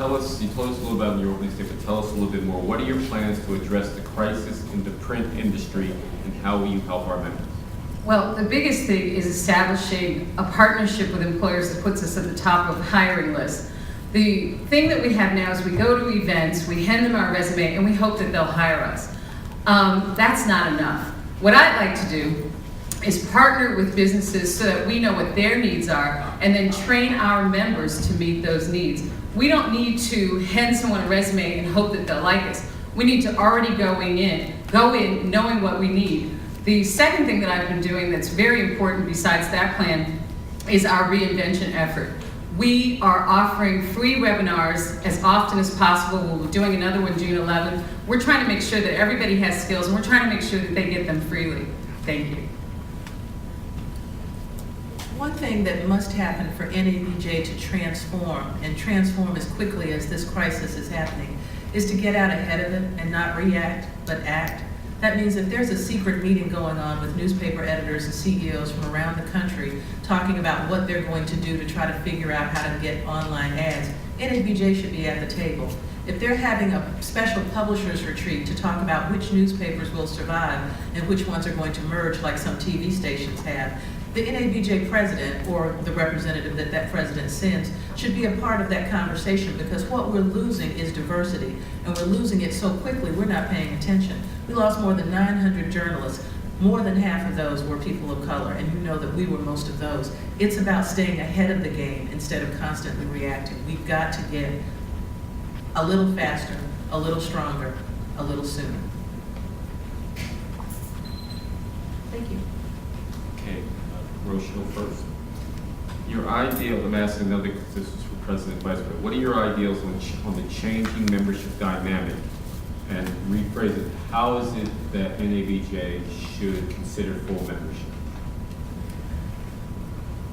tell us, you told us a little about in your opening statement, tell us a little bit more. What are your plans to address the crisis in the print industry, and how will you help our members? Well, the biggest thing is establishing a partnership with employers that puts us at the top of the hiring list. The thing that we have now is we go to events, we hand them our resume, and we hope that they'll hire us. That's not enough. What I'd like to do is partner with businesses so that we know what their needs are, and then train our members to meet those needs. We don't need to hand someone a resume and hope that they'll like us. We need to already go in knowing what we need. The second thing that I've been doing that's very important besides that plan is our reinvention effort. We are offering free webinars as often as possible. We'll be doing another one June 11th. We're trying to make sure that everybody has skills, and we're trying to make sure that they get them freely. Thank you. One thing that must happen for NABJ to transform, and transform as quickly as this crisis is happening, is to get out ahead of it and not react, but act. That means if there's a secret meeting going on with newspaper editors and CEOs from around the country talking about what they're going to do to try to figure out how to get online ads, NABJ should be at the table. If they're having a special publishers retreat to talk about which newspapers will survive and which ones are going to merge like some TV stations have, the NABJ president or the representative that that president sends should be a part of that conversation, because what we're losing is diversity, and we're losing it so quickly we're not paying attention. We lost more than 900 journalists. More than half of those were people of color, and you know that we were most of those. It's about staying ahead of the game instead of constantly reacting. We've got to get a little faster, a little stronger, a little sooner. Thank you. Okay, Rochelle first. Your ideal, I'm asking another, because this was for President Vice President, what are your ideals on the changing membership dynamic? And rephrase it, how is it that NABJ should consider full membership?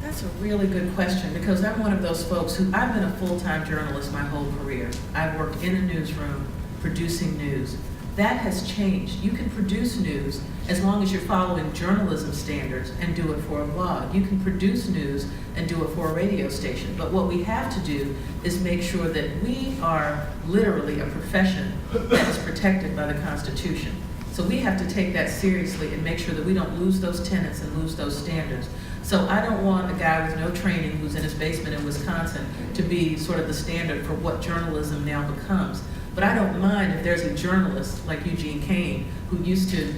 That's a really good question, because I'm one of those folks who, I've been a full-time journalist my whole career. I've worked in a newsroom producing news. That has changed. You can produce news as long as you're following journalism standards and do it for a blog. You can produce news and do it for a radio station. But what we have to do is make sure that we are literally a profession that is protected by the Constitution. So we have to take that seriously and make sure that we don't lose those tenets and lose those standards. So I don't want a guy with no training who's in his basement in Wisconsin to be sort of the standard for what journalism now becomes. But I don't mind if there's a journalist like Eugene Kane, who used to,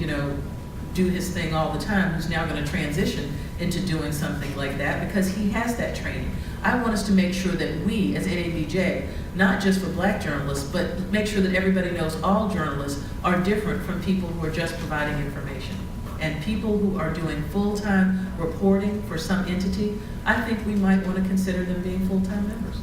do his thing all the time, who's now going to transition into doing something like that because he has that training. I want us to make sure that we, as NABJ, not just for black journalists, but make sure that everybody knows all journalists are different from people who are just providing information. And people who are doing full-time reporting for some entity, I think we might want to consider them being full-time members.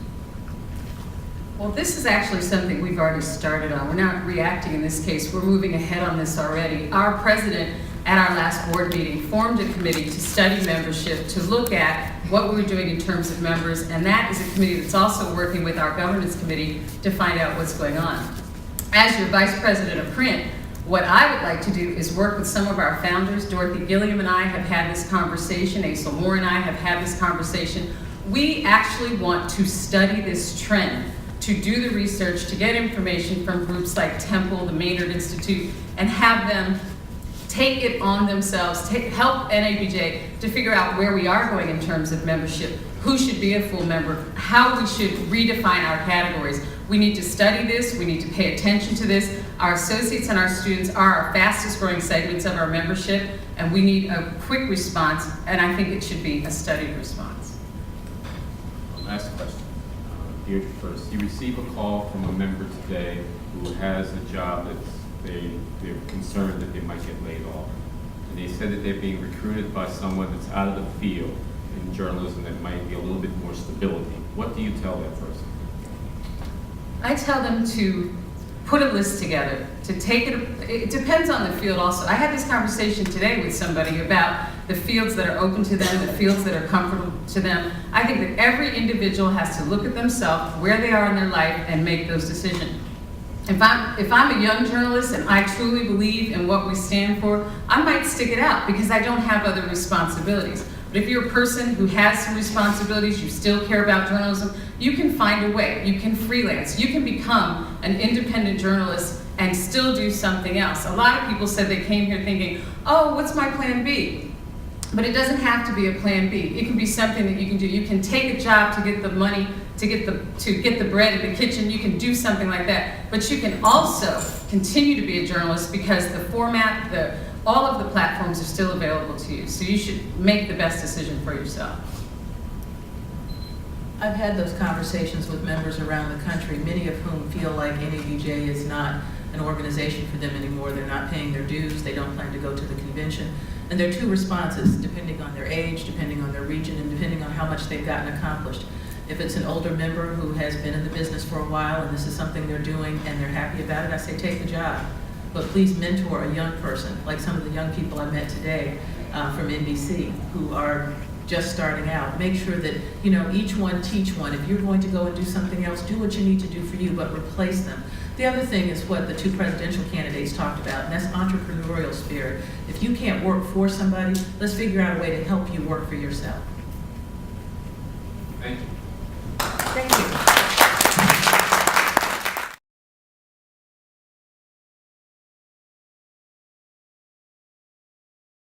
Well, this is actually something we've already started on. We're not reacting in this case. We're moving ahead on this already. Our president, at our last board meeting, formed a committee to study membership, to look at what we were doing in terms of members, and that is a committee that's also working with our governance committee to find out what's going on. As your vice president of print, what I would like to do is work with some of our founders. Dorothy Gilliam and I have had this conversation. Aisel Moore and I have had this conversation. We actually want to study this trend, to do the research, to get information from groups like Temple, the Maynard Institute, and have them take it on themselves, help NABJ to figure out where we are going in terms of membership, who should be a full member, how we should redefine our categories. We need to study this, we need to pay attention to this. Our associates and our students are our fastest growing segments of our membership, and we need a quick response, and I think it should be a studied response. Last question. Deirdre first. You receive a call from a member today who has a job that they're concerned that they might get laid off. And they said that they're being recruited by someone that's out of the field in journalism that might be a little bit more stability. What do you tell that person? I tell them to put a list together, to take it depends on the field also. I had this conversation today with somebody about the fields that are open to them, the fields that are comfortable to them. I think that every individual has to look at themselves, where they are in their life, and make those decisions. If I'm a young journalist and I truly believe in what we stand for, I might stick it out because I don't have other responsibilities. But if you're a person who has some responsibilities, you still care about journalism, you can find a way. You can freelance. You can become an independent journalist and still do something else. A lot of people said they came here thinking, oh, what's my plan B? But it doesn't have to be a plan B. It can be something that you can do. You can take a job to get the money, to get the bread in the kitchen. You can do something like that. But you can also continue to be a journalist because the format, all of the platforms are still available to you. So you should make the best decision for yourself. I've had those conversations with members around the country, many of whom feel like NABJ is not an organization for them anymore. They're not paying their dues. They don't plan to go to the convention. And there are two responses, depending on their age, depending on their region, and depending on how much they've gotten accomplished. If it's an older member who has been in the business for a while and this is something they're doing and they're happy about it, I say take the job. But please mentor a young person, like some of the young people I met today from NBC who are just starting out. Make sure that, each one teach one. If you're going to go and do something else, do what you need to do for you, but replace them. The other thing is what the two presidential candidates talked about, and that's entrepreneurial spirit. If you can't work for somebody, let's figure out a way to help you work for yourself.